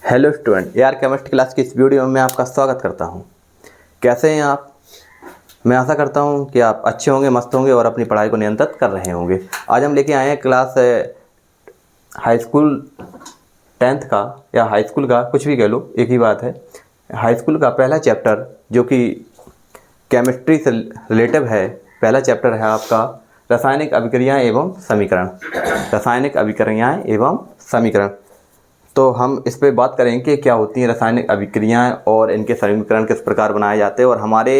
Hello student, यार chemistry class की इस वीडियो में मैं आपका स्वागत करता हूं। कैसे हैं आप? मैं आशा करता हूं कि आप अच्छे होंगे, मस्त होंगे और अपनी पढ़ाई को नियंत्रित कर रहे होंगे। आज हम लेके आए हैं क्लास हाई स्कूल 10th का या हाई स्कूल का, कुछ भी कह लो, एक ही बात है। हाई स्कूल का पहला चैप्टर जो कि केमिस्ट्री से रिलेटिव है। पहला चैप्टर है आपका रासायनिक अभिक्रियाएँ एवं समीकरण। रासायनिक अभिक्रियाएँ एवं समीकरण। तो हम इस पे बात करेंगे कि क्या होती हैं रासायनिक अभिक्रियाएं और इनके समीकरण किस प्रकार बनाए जाते हैं और हमारे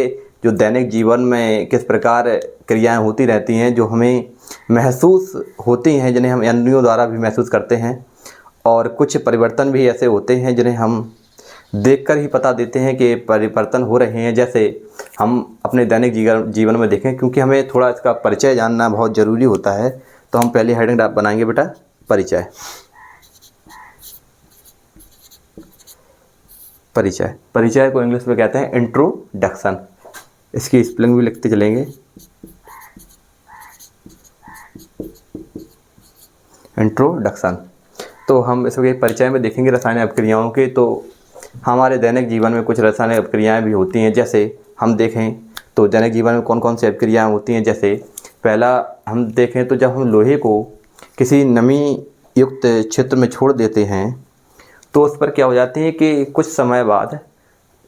जो दैनिक जीवन में किस प्रकार क्रियाएं होती रहती हैं जो हमें महसूस होती हैं, जिन्हें हम इंद्रियों द्वारा भी महसूस करते हैं। और कुछ परिवर्तन भी ऐसे होते हैं जिन्हें हम देखकर ही पता देते हैं कि परिवर्तन हो रहे हैं। जैसे हम अपने दैनिक जीवन में देखें, क्योंकि हमें थोड़ा इसका परिचय जानना बहुत ज़रूरी होता है। तो हम पहली हेडिंग बनाएंगे बेटा, परिचय। परिचय को इंग्लिश में कहते हैं इंट्रोडक्शन। इसकी स्पेलिंग भी लिखते चलेंगे, इंट्रोडक्शन। तो हम इसके परिचय में देखेंगे रासायनिक अभिक्रियाओं के। तो हमारे दैनिक जीवन में कुछ रासायनिक अभिक्रियाएं भी होती हैं। जैसे हम देखें तो दैनिक जीवन में कौन कौन सी अभिक्रियाएं होती हैं। जैसे पहला हम देखें तो जब हम लोहे को किसी नमी युक्त क्षेत्र में छोड़ देते हैं तो उस पर क्या हो जाती है कि कुछ समय बाद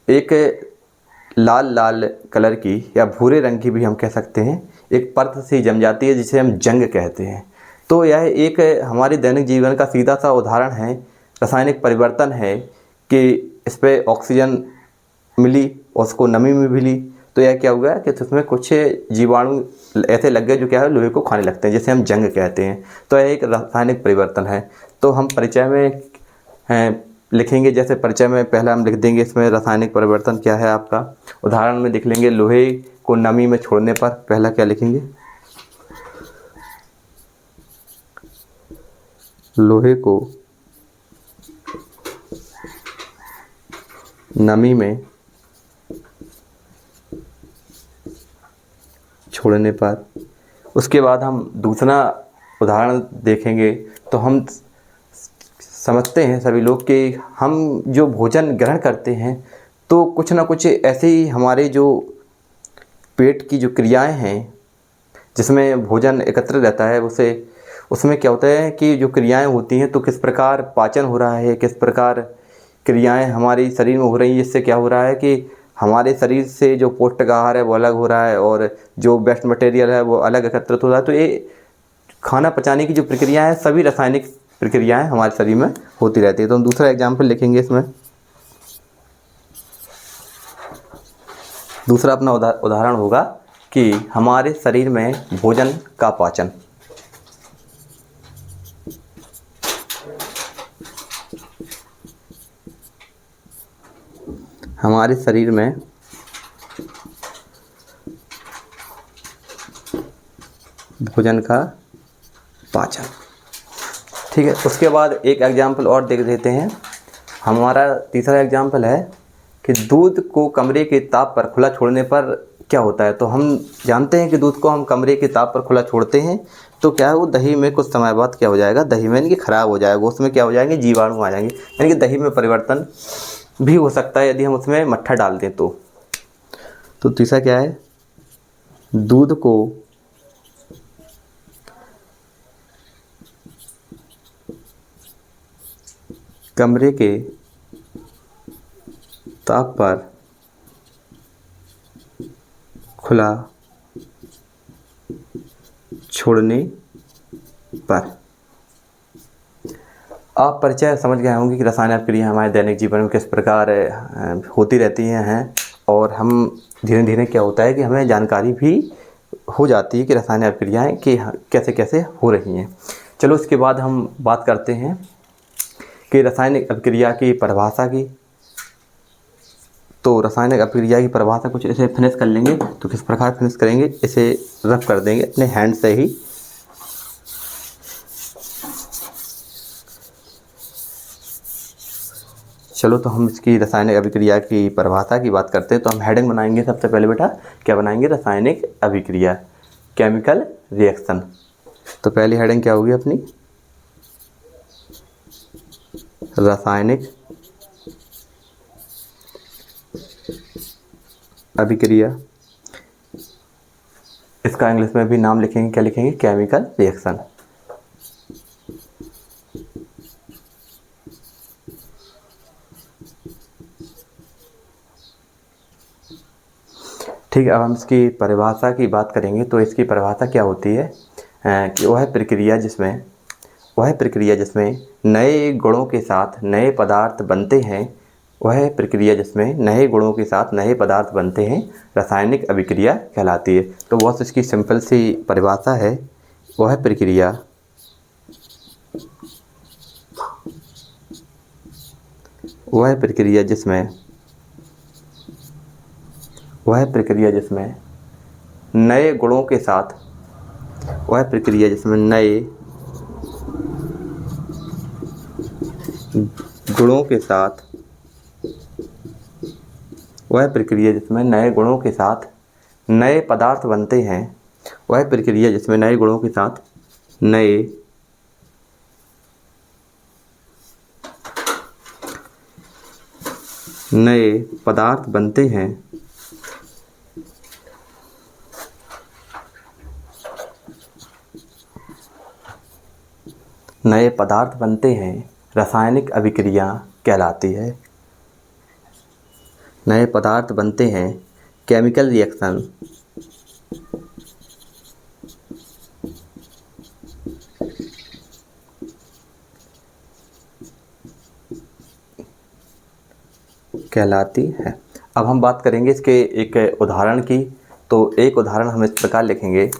एक लाल लाल कलर की या भूरे रंग की भी हम कह सकते हैं एक परत सी जम जाती है, जिसे हम जंग कहते हैं। तो यह एक हमारे दैनिक जीवन का सीधा सा उदाहरण है, रासायनिक परिवर्तन है कि इस पर ऑक्सीजन मिली और उसको नमी में मिली। तो यह क्या हुआ कि उसमें कुछ जीवाणु ऐसे लग गए जो क्या है लोहे को खाने लगते हैं, जिसे हम जंग कहते हैं। तो यह एक रासायनिक परिवर्तन है। तो हम परिचय में लिखेंगे, जैसे परिचय में पहला हम लिख देंगे इसमें रासायनिक परिवर्तन क्या है आपका। उदाहरण में देख लेंगे, लोहे को नमी में छोड़ने पर पहला क्या लिखेंगे, लोहे को नमी में छोड़ने पर। उसके बाद हम दूसरा उदाहरण देखेंगे तो हम समझते हैं सभी लोग कि हम जो भोजन ग्रहण करते हैं तो कुछ ना कुछ ऐसे ही हमारे जो पेट की जो क्रियाएं हैं जिसमें भोजन एकत्र रहता है, उसमें क्या होता है कि जो क्रियाएं होती हैं तो किस प्रकार पाचन हो रहा है, किस प्रकार क्रियाएं हमारे शरीर में हो रही हैं। इससे क्या हो रहा है कि हमारे शरीर से जो पौष्टिक आहार है वो अलग हो रहा है और जो वेस्ट मटेरियल है वो अलग एकत्रित हो रहा है। तो ये खाना पचाने की जो प्रक्रिया है, सभी रासायनिक प्रक्रियाएं हमारे शरीर में होती रहती है। तो हम दूसरा एग्जाम्पल लिखेंगे इसमें। दूसरा अपना उदाहरण होगा कि हमारे शरीर में भोजन का पाचन। हमारे शरीर में भोजन का पाचन, ठीक है। उसके बाद एक एग्जाम्पल और देख देते हैं। हमारा तीसरा एग्जाम्पल है कि दूध को कमरे के ताप पर खुला छोड़ने पर क्या होता है। तो हम जानते हैं कि दूध को हम कमरे के ताप पर खुला छोड़ते हैं तो क्या है, वो दही में कुछ समय बाद क्या हो जाएगा, दही में यानी कि ख़राब हो जाएगा। उसमें क्या हो जाएंगे, जीवाणु आ जाएंगे, यानी कि दही में परिवर्तन भी हो सकता है यदि हम उसमें मट्ठा डाल दें तो तीसरा क्या है, दूध को कमरे के ताप पर खुला छोड़ने पर। आप परिचय समझ गए होंगे कि रासायनिक अभिक्रिया हमारे दैनिक जीवन में किस प्रकार होती रहती हैं और हम धीरे धीरे क्या होता है कि हमें जानकारी भी हो जाती है कि रासायनिक अभिक्रियाएँ कि कैसे कैसे हो रही हैं। चलो उसके बाद हम बात करते हैं कि रासायनिक अभिक्रिया की परिभाषा की। तो रासायनिक अभिक्रिया की परिभाषा कुछ ऐसे फिनिश कर लेंगे। तो किस प्रकार फिनिश करेंगे, इसे रफ कर देंगे अपने हैंड से ही। चलो तो हम इसकी रासायनिक अभिक्रिया की परिभाषा की बात करते हैं। तो हम हेडिंग बनाएंगे सबसे पहले बेटा, क्या बनाएंगे, रासायनिक अभिक्रिया, केमिकल रिएक्शन। तो पहली हेडिंग क्या होगी अपनी, रासायनिक अभिक्रिया, इसका इंग्लिश में भी नाम लिखेंगे, क्या लिखेंगे? Chemical reaction. ठीक है, अब हम इसकी परिभाषा की बात करेंगे तो इसकी परिभाषा क्या होती है कि वह प्रक्रिया जिसमें नए गुणों के साथ नए पदार्थ बनते हैं, वह प्रक्रिया जिसमें नए गुणों के साथ नए पदार्थ बनते हैं रासायनिक अभिक्रिया कहलाती है। तो बहुत इसकी सिंपल सी परिभाषा है, वह प्रक्रिया जिसमें नए गुणों के साथ नए पदार्थ बनते हैं, वह प्रक्रिया जिसमें नए गुणों के साथ नए पदार्थ बनते हैं, रासायनिक अभिक्रिया कहलाती है। नए पदार्थ बनते हैं, केमिकल रिएक्शन कहलाती है। अब हम बात करेंगे इसके एक उदाहरण की। तो एक उदाहरण हम इस प्रकार लिखेंगे,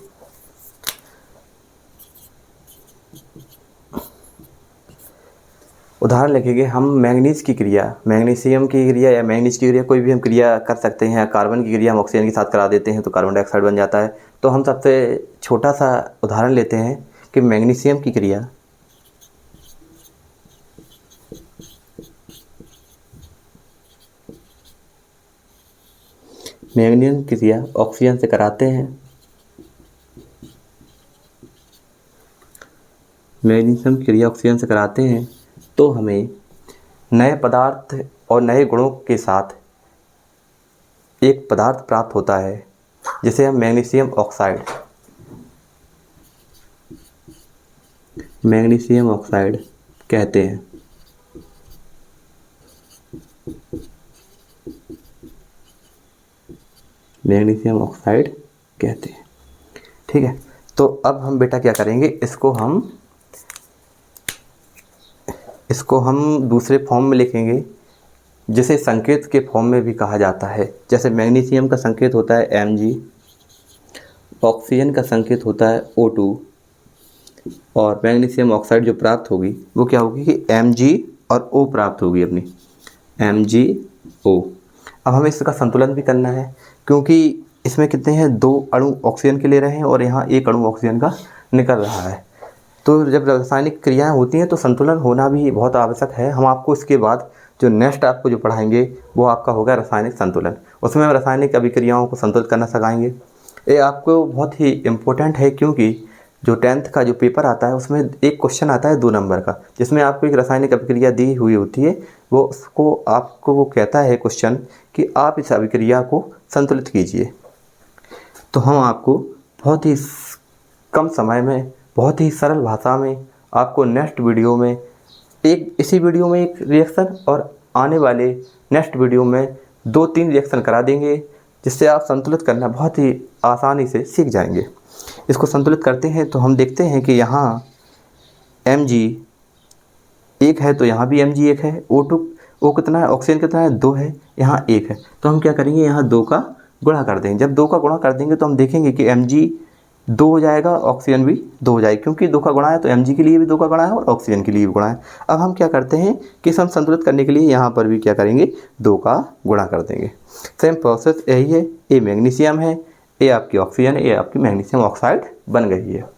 हम मैंगनीज की क्रिया, मैग्नीशियम की क्रिया या मैंगनीज की क्रिया, कोई भी हम क्रिया कर सकते हैं। कार्बन की क्रिया हम ऑक्सीजन के साथ करा देते हैं तो कार्बन डाइऑक्साइड बन जाता है। तो हम सबसे छोटा सा उदाहरण लेते हैं कि मैग्नीशियम की क्रिया ऑक्सीजन से कराते हैं। मैग्नीशियम की क्रिया ऑक्सीजन से कराते हैं तो हमें नए पदार्थ और नए गुणों के साथ एक पदार्थ प्राप्त होता है जिसे हम मैग्नीशियम ऑक्साइड कहते हैं। ठीक है, तो अब हम बेटा क्या करेंगे, इसको हम दूसरे फॉर्म में लिखेंगे जिसे संकेत के फॉर्म में भी कहा जाता है। जैसे मैग्नीशियम का संकेत होता है Mg, ऑक्सीजन का संकेत होता है O2 और मैग्नीशियम ऑक्साइड जो प्राप्त होगी वो क्या होगी कि Mg और O प्राप्त होगी अपनी, MgO। अब हमें इसका संतुलन भी करना है क्योंकि इसमें कितने हैं, 2 अणु ऑक्सीजन के ले रहे हैं और यहाँ 1 अणु ऑक्सीजन का निकल रहा है। तो जब रासायनिक क्रियाएं होती हैं तो संतुलन होना भी बहुत आवश्यक है। हम आपको इसके बाद जो नेक्स्ट आपको जो पढ़ाएंगे वो आपका होगा रासायनिक संतुलन। उसमें हम रासायनिक अभिक्रियाओं को संतुलित करना सिखाएंगे। ये आपको बहुत ही इम्पोर्टेंट है क्योंकि जो 10th का जो पेपर आता है उसमें एक क्वेश्चन आता है 2 नंबर का, जिसमें आपको एक रासायनिक अभिक्रिया दी हुई होती है। वो कहता है क्वेश्चन कि आप इस अभिक्रिया को संतुलित कीजिए। तो हम आपको बहुत ही कम समय में, बहुत ही सरल भाषा में आपको नेक्स्ट वीडियो में इसी वीडियो में एक रिएक्शन और आने वाले नेक्स्ट वीडियो में 2-3 रिएक्शन करा देंगे, जिससे आप संतुलित करना बहुत ही आसानी से सीख जाएंगे। इसको संतुलित करते हैं तो हम देखते हैं कि यहाँ Mg 1 है तो यहाँ भी Mg 1 है, O कितना है, ऑक्सीजन कितना है, 2 है, यहाँ 1 है। तो हम क्या करेंगे, यहाँ 2 का गुणा कर देंगे। जब 2 का गुणा कर देंगे तो हम देखेंगे कि Mg 2 हो जाएगा, ऑक्सीजन भी 2 हो जाएगी, क्योंकि 2 का गुणा है तो Mg के लिए भी 2 का गुणा है और ऑक्सीजन के लिए भी गुणा है। अब हम क्या करते हैं कि हम संतुलित करने के लिए यहाँ पर भी क्या करेंगे, 2 का गुणा कर देंगे। सेम प्रोसेस यही है। ये मैग्नीशियम है, ये आपकी ऑक्सीजन है, ये आपकी मैग्नीशियम ऑक्साइड बन गई है।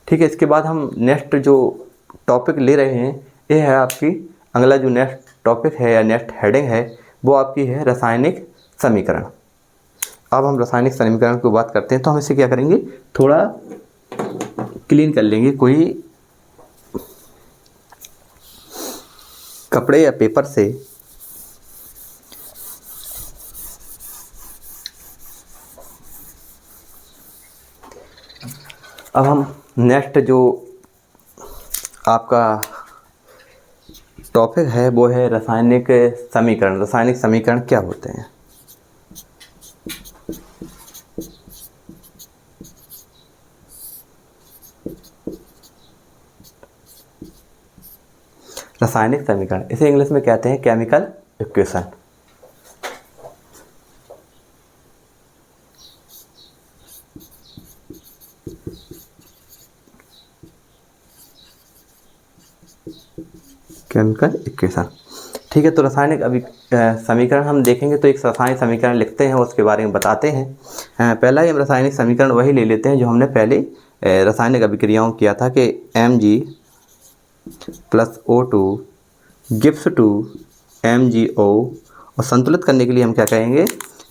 ठीक है, इसके बाद हम नेक्स्ट जो टॉपिक ले रहे हैं ये है आपकी अगला जो नेक्स्ट टॉपिक है या नेक्स्ट हेडिंग है वो आपकी है रासायनिक समीकरण। अब हम रासायनिक समीकरण की बात करते हैं तो हम इसे क्या करेंगे, थोड़ा क्लीन कर लेंगे। कोई कपड़े या पेपर से अब हम नेक्स्ट जो आपका टॉपिक है वो है रासायनिक समीकरण। रासायनिक समीकरण क्या होते हैं? रासायनिक समीकरण, इसे इंग्लिश में कहते हैं केमिकल इक्वेशन। केमिकल इक्वेशन, ठीक है। तो रासायनिक समीकरण हम देखेंगे तो एक रासायनिक समीकरण लिखते हैं, उसके बारे में बताते हैं। पहला ही हम रासायनिक समीकरण वही ले लेते हैं जो हमने पहले रासायनिक अभिक्रियाओं किया था कि Mg+O2 गिव्स टू MgO, और संतुलित करने के लिए हम क्या करेंगे,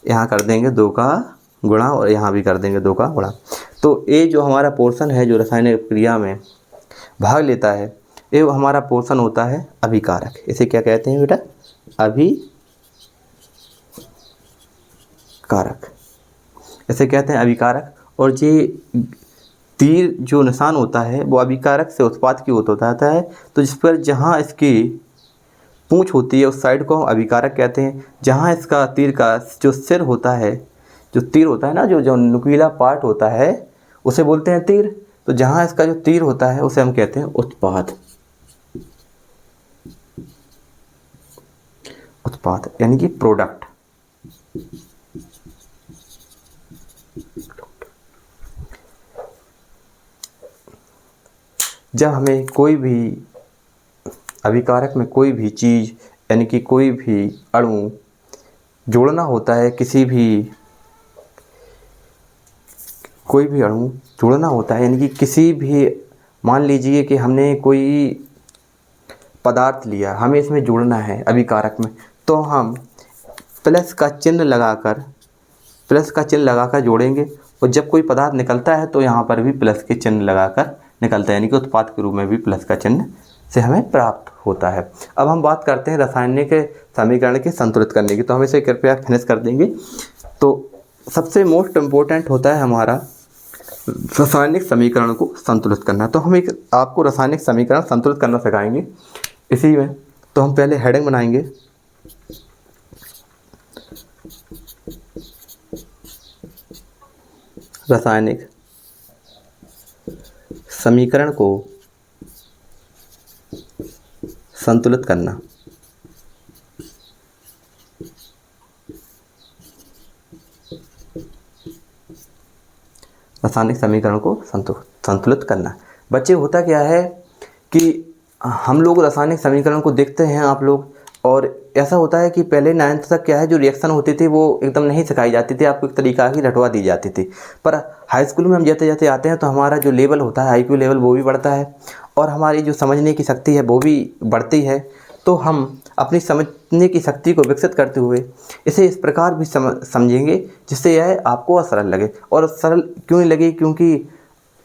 यहाँ कर देंगे 2 का गुणा और यहाँ भी कर देंगे 2 का गुणा। तो ये जो हमारा पोर्शन है जो रासायनिक क्रिया में भाग लेता है, ये हमारा पोर्शन होता है अभिकारक। इसे क्या कहते हैं बेटा? अभिकारक, इसे कहते हैं अभिकारक। और ये तीर जो निशान होता है वो अभिकारक से उत्पाद की ओर होता है, तो जिस पर जहाँ इसकी पूंछ होती है उस साइड को हम अभिकारक कहते हैं। जहाँ इसका तीर का जो सिर होता है, जो तीर होता है ना, जो नुकीला पार्ट होता है उसे बोलते हैं तीर। तो जहाँ इसका जो तीर होता है उसे हम कहते हैं उत्पाद। उत्पाद यानी कि प्रोडक्ट। जब हमें कोई भी अभिकारक में कोई भी चीज़ यानी कि कोई भी अणु जोड़ना होता है, कोई भी अणु जोड़ना होता है, यानी कि किसी भी, मान लीजिए कि हमने कोई पदार्थ लिया, हमें इसमें जोड़ना है अभिकारक में, तो हम प्लस का चिन्ह लगाकर जोड़ेंगे। और जब कोई पदार्थ निकलता है तो यहाँ पर भी प्लस के चिन्ह लगाकर निकलता है, यानी कि उत्पाद के रूप में भी प्लस का चिन्ह से हमें प्राप्त होता है। अब हम बात करते हैं रासायनिक समीकरण के संतुलित करने की, तो हम इसे कृपया फिनिश कर देंगे। तो सबसे मोस्ट इम्पोर्टेंट होता है हमारा रासायनिक समीकरण को संतुलित करना। तो हम आपको रासायनिक समीकरण संतुलित करना सिखाएंगे इसी में। तो हम पहले हेडिंग बनाएंगे, रासायनिक समीकरण को संतुलित करना। रासायनिक समीकरण को संतुलित करना। बच्चे, होता क्या है कि हम लोग रासायनिक समीकरण को देखते हैं आप लोग, और ऐसा होता है कि पहले 9th तक क्या है, जो रिएक्शन होती थी वो एकदम नहीं सिखाई जाती थी, आपको एक तरीका ही रटवा दी जाती थी। पर हाई स्कूल में हम जैसे जैसे आते हैं तो हमारा जो लेवल होता है, IQ लेवल, वो भी बढ़ता है और हमारी जो समझने की शक्ति है वो भी बढ़ती है। तो हम अपनी समझने की शक्ति को विकसित करते हुए इसे इस प्रकार भी समझेंगे जिससे यह आपको सरल लगे। और सरल क्यों नहीं लगे? क्योंकि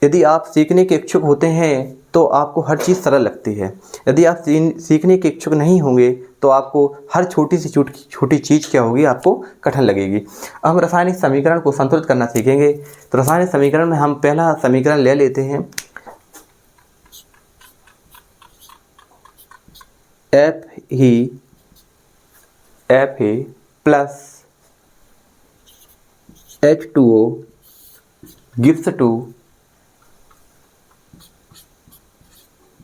यदि आप सीखने के इच्छुक होते हैं तो आपको हर चीज़ सरल लगती है। यदि आप सीखने के इच्छुक नहीं होंगे तो आपको हर छोटी से छोटी चीज़ क्या होगी, आपको कठिन लगेगी। अब हम रासायनिक समीकरण को संतुलित करना सीखेंगे। तो रासायनिक समीकरण में हम पहला समीकरण ले लेते हैं, Fe plus H2O gives to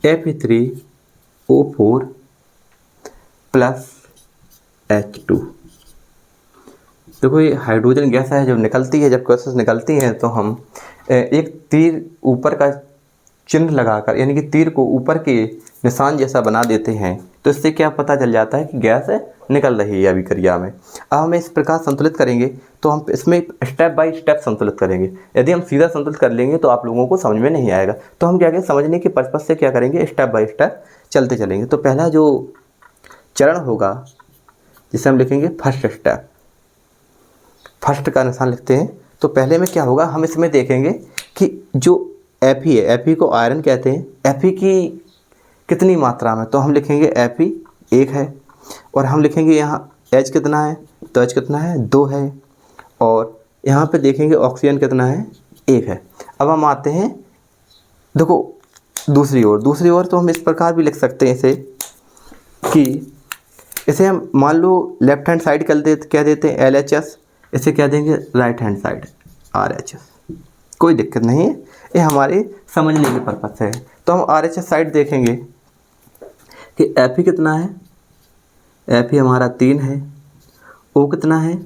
Fe3O4 plus H2। देखो, ये हाइड्रोजन गैस है, जब निकलती है, जब गैसेस निकलती हैं तो हम एक तीर ऊपर का चिन्ह लगाकर, यानी कि तीर को ऊपर के निशान जैसा बना देते हैं, तो इससे क्या पता चल जाता है कि गैस निकल रही है अभिक्रिया में। अब हम इस प्रकार संतुलित करेंगे तो हम इसमें स्टेप बाय स्टेप संतुलित करेंगे। यदि हम सीधा संतुलित कर लेंगे तो आप लोगों को समझ में नहीं आएगा। तो हम क्या करें, समझने के पर्पज से क्या करेंगे, स्टेप बाय स्टेप चलते चलेंगे। तो पहला जो चरण होगा जिसे हम लिखेंगे फर्स्ट स्टेप, फर्स्ट का निशान लिखते हैं। तो पहले में क्या होगा, हम इसमें देखेंगे कि जो Fe है, Fe को आयरन कहते हैं, Fe की कितनी मात्रा में, तो हम लिखेंगे Fe 1 है, और हम लिखेंगे यहाँ H कितना है, तो H कितना है, 2 है, और यहाँ पे देखेंगे ऑक्सीजन कितना है, 1 है। अब हम आते हैं देखो दूसरी ओर तो हम इस प्रकार भी लिख सकते हैं इसे कि इसे हम मान लो लेफ्ट हैंड साइड कह देते हैं LHS, इसे क्या देंगे राइट हैंड साइड RHS। कोई दिक्कत नहीं है, ये हमारे समझने के पर्पस है। तो हम RHS साइड देखेंगे कि Fe कितना है, Fe हमारा 3 है, O कितना है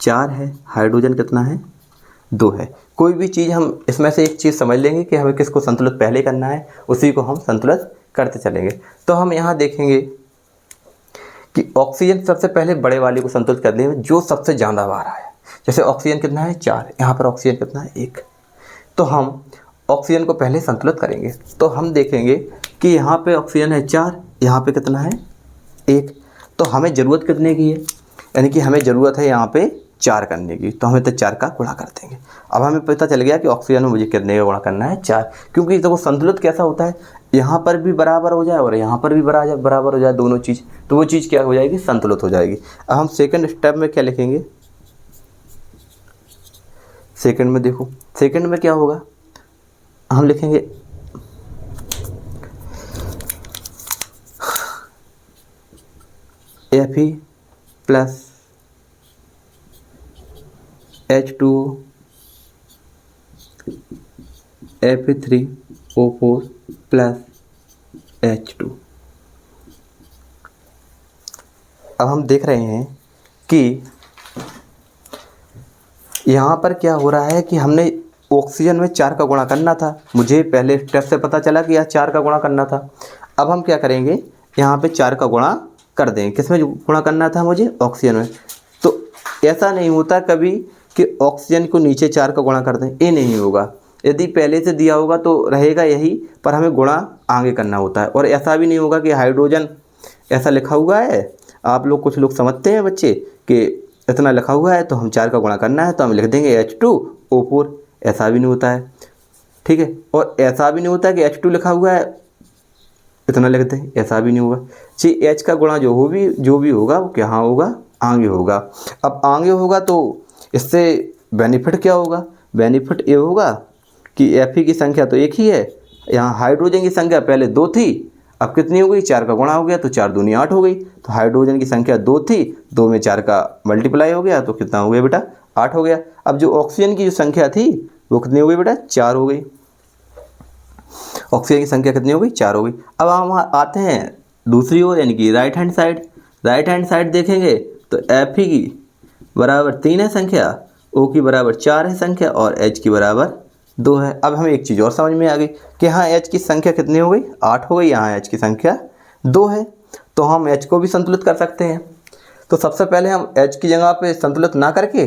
4 है, हाइड्रोजन कितना है 2 है। कोई भी चीज़ हम इसमें से एक चीज़ समझ लेंगे कि हमें किसको संतुलित पहले करना है, उसी को हम संतुलित करते चलेंगे। तो हम यहाँ देखेंगे कि ऑक्सीजन सबसे पहले बड़े वाले को संतुलित कर देंगे जो सबसे ज़्यादा बार आया। जैसे ऑक्सीजन कितना है 4, यहाँ पर ऑक्सीजन कितना है 1, तो हम ऑक्सीजन को पहले संतुलित करेंगे। तो हम देखेंगे कि यहाँ पे ऑक्सीजन है 4, यहाँ पे कितना है 1, तो हमें ज़रूरत कितने की है, यानी कि हमें ज़रूरत है यहाँ पे 4 करने की, तो हमें तो 4 का गुणा कर देंगे। अब हमें पता चल गया कि ऑक्सीजन में मुझे कितने का गुणा करना है 4, क्योंकि देखो संतुलित कैसा होता है, यहाँ पर भी बराबर हो जाए और यहाँ पर भी बराबर हो जाए दोनों चीज़, तो वो चीज़ क्या हो जाएगी संतुलित हो जाएगी। अब हम सेकंड स्टेप में क्या लिखेंगे, सेकंड में देखो सेकंड में क्या होगा, हम लिखेंगे Fe plus H2O Fe3O4 plus H2। अब हम देख रहे हैं कि यहाँ पर क्या हो रहा है कि हमने ऑक्सीजन में 4 का गुणा करना था, मुझे पहले स्टेप से पता चला कि यहाँ 4 का गुणा करना था। अब हम क्या करेंगे, यहाँ पे 4 का गुणा कर दें, किस में गुणा करना था मुझे, ऑक्सीजन में। तो ऐसा नहीं होता कभी कि ऑक्सीजन को नीचे 4 का गुणा कर दें, ये नहीं होगा। यदि पहले से दिया होगा तो रहेगा यही, पर हमें गुणा आगे करना होता है। और ऐसा भी नहीं होगा कि हाइड्रोजन ऐसा लिखा हुआ है, आप लोग कुछ लोग समझते हैं बच्चे कि इतना लिखा हुआ है तो हम 4 का गुणा करना है तो हम लिख देंगे H2O4, ऐसा भी नहीं होता है, ठीक है। और ऐसा भी नहीं होता कि H2 लिखा हुआ है इतना लिख दें, ऐसा भी नहीं होगा जी। H का गुणा जो भी होगा वो क्या होगा, आगे होगा। अब आगे होगा तो इससे बेनिफिट क्या होगा, बेनिफिट ये होगा कि Fe की संख्या तो एक ही है, यहाँ हाइड्रोजन की संख्या पहले 2 थी, अब कितनी हो गई, 4 का गुणा हो गया तो 4 दूनी 8 हो गई। तो हाइड्रोजन की संख्या 2 थी, 2 में 4 का मल्टीप्लाई हो गया तो कितना हो गया बेटा 8 हो गया। अब जो ऑक्सीजन की जो संख्या थी वो कितनी हो गई बेटा 4 हो गई, ऑक्सीजन की संख्या कितनी हो गई 4 हो गई। अब हम आते हैं दूसरी ओर, यानी कि right hand side. Right hand side देखेंगे तो Fe की बराबर 3 है संख्या, O की बराबर 4 है संख्या और H की बराबर 2 है। अब हमें एक चीज़ और समझ में आ गई कि हाँ H की संख्या कितनी हो गई 8 हो गई, यहाँ H की संख्या 2 है, तो हम H को भी संतुलित कर सकते हैं। तो सबसे पहले हम H की जगह पे संतुलित ना करके,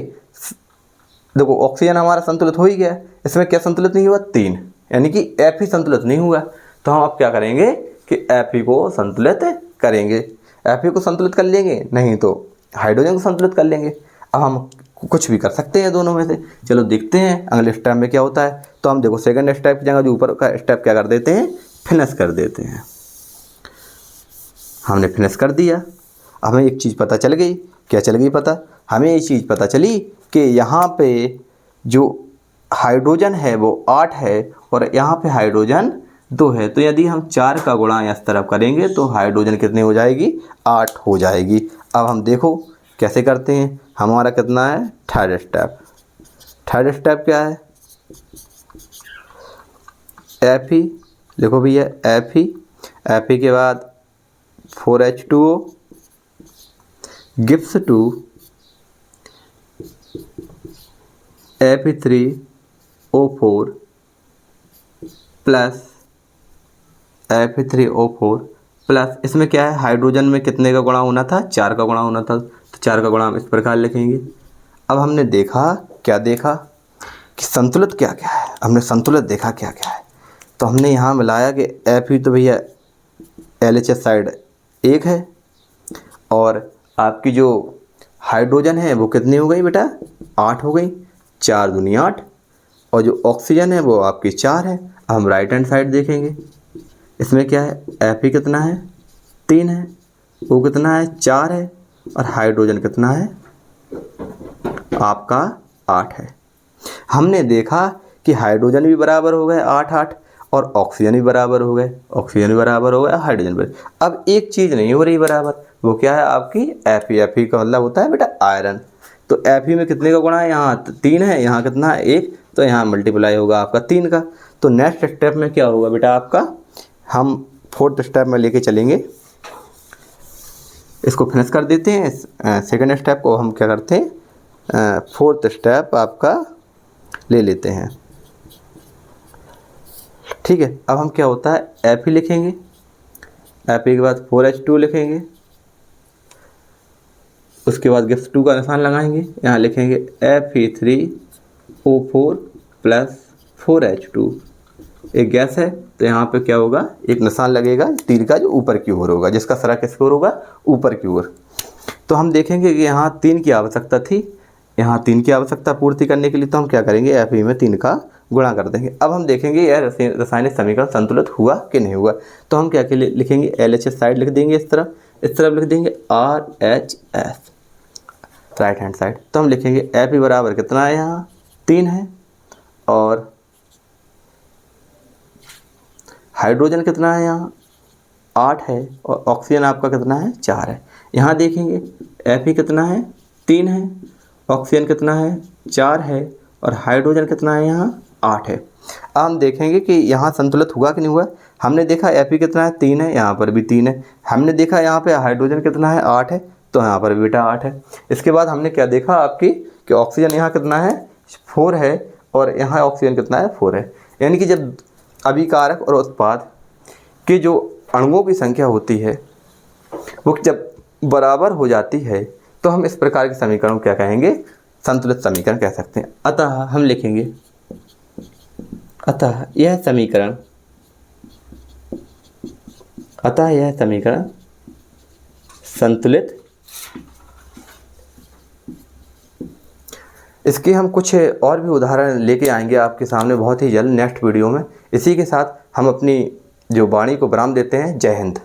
देखो ऑक्सीजन हमारा संतुलित हो ही गया, इसमें क्या संतुलित नहीं हुआ 3, यानी कि Fe संतुलित नहीं हुआ। तो हम अब क्या करेंगे कि Fe को संतुलित करेंगे। Fe को संतुलित कर लेंगे, नहीं तो हाइड्रोजन को संतुलित कर लेंगे। अब हम कुछ भी कर सकते हैं दोनों में से, चलो देखते हैं अगले स्टेप में क्या होता है। तो हम देखो सेकंड स्टेप की जगह जो ऊपर का स्टेप क्या कर देते हैं, फिनिश कर देते हैं। हमने फिनिश कर दिया। हमें एक चीज़ पता चल गई, क्या चल गई पता, हमें ये चीज़ पता चली कि यहाँ पे जो हाइड्रोजन है वो 8 है और यहाँ पे हाइड्रोजन 2 है। तो यदि हम 4 का गुणा इस तरफ करेंगे तो हाइड्रोजन कितनी हो जाएगी 8 हो जाएगी। अब हम देखो कैसे करते हैं, हमारा कितना है थर्ड स्टेप। थर्ड स्टेप क्या है, Fe लिखो भैया, Fe के बाद 4H2O gives to Fe3O4 plus Fe3O4 plus, इसमें क्या है हाइड्रोजन में कितने का गुणा होना था 4 का गुणा होना था, तो 4 का गुणा हम इस प्रकार लिखेंगे। अब हमने देखा, क्या देखा कि संतुलित क्या क्या है, हमने संतुलित देखा क्या क्या है। तो हमने यहाँ मिलाया कि Fe तो भैया LHS साइड 1 है और आपकी जो हाइड्रोजन है वो कितनी हो गई बेटा 8 हो गई, 4 दूनी 8, और जो ऑक्सीजन है वो आपकी 4 है। अब हम राइट हैंड साइड देखेंगे, इसमें क्या है Fe कितना है 3 है, O कितना है 4 है और हाइड्रोजन कितना है आपका 8 है। हमने देखा कि हाइड्रोजन भी बराबर हो गए 8 8 और ऑक्सीजन भी बराबर हो गए, ऑक्सीजन भी बराबर हो गया, हाइड्रोजन भी। अब एक चीज़ नहीं हो रही बराबर, वो क्या है आपकी Fe का मतलब होता है बेटा आयरन। तो Fe में कितने का गुणा है, यहाँ 3 है, यहाँ कितना है 1, तो यहाँ मल्टीप्लाई होगा आपका 3 का। तो नेक्स्ट स्टेप में क्या होगा बेटा आपका, हम 4th स्टेप में लेके चलेंगे, इसको फिनिश कर देते हैं। सेकंड स्टेप को हम क्या करते हैं, 4th स्टेप आपका ले लेते हैं, ठीक है। अब हम क्या होता है Fe लिखेंगे, Fe के बाद 4H2 लिखेंगे, उसके बाद गिफ्ट 2 का निशान लगाएंगे, यहाँ लिखेंगे Fe3O4 प्लस 4H2। एक गैस है तो यहाँ पे क्या होगा, एक निशान लगेगा तीर का जो ऊपर की ओर होगा, जिसका सरा किसकी ओर होगा, ऊपर की ओर। तो हम देखेंगे कि यहाँ 3 की आवश्यकता थी, यहाँ 3 की आवश्यकता पूर्ति करने के लिए तो हम क्या करेंगे, Fe में 3 का गुणा कर देंगे। अब हम देखेंगे यह रासायनिक समीकरण संतुलित हुआ कि नहीं हुआ। तो हम क्या लिखेंगे, LHS साइड लिख देंगे, इस तरफ लिख देंगे RHS राइट हैंड साइड। तो हम लिखेंगे Fe बराबर कितना है, यहाँ 3 है, और हाइड्रोजन कितना है, यहाँ 8 है, और ऑक्सीजन आपका कितना है, 4 है। यहाँ देखेंगे Fe कितना है, 3 है, ऑक्सीजन कितना है, 4 है, और हाइड्रोजन कितना है, यहाँ 8 है। अब हम देखेंगे कि यहाँ संतुलित हुआ कि नहीं हुआ। हमने देखा Fe कितना है, 3 है, यहाँ पर भी 3 है। हमने देखा यहाँ पे हाइड्रोजन कितना है, 8 है, तो यहाँ पर भी बेटा 8 है। इसके बाद हमने क्या देखा आपकी कि ऑक्सीजन यहाँ कितना है, 4 है, और यहाँ ऑक्सीजन कितना है, 4 है। यानी कि जब अभिकारक और उत्पाद के जो अणुओं की संख्या होती है वो जब बराबर हो जाती है तो हम इस प्रकार के समीकरण क्या कहेंगे, संतुलित समीकरण कह सकते हैं। अतः हम लिखेंगे, अतः यह समीकरण संतुलित। इसके हम कुछ और भी उदाहरण लेके आएंगे आपके सामने बहुत ही जल्द नेक्स्ट वीडियो में। इसी के साथ हम अपनी जो वाणी को विराम देते हैं। जय हिंद।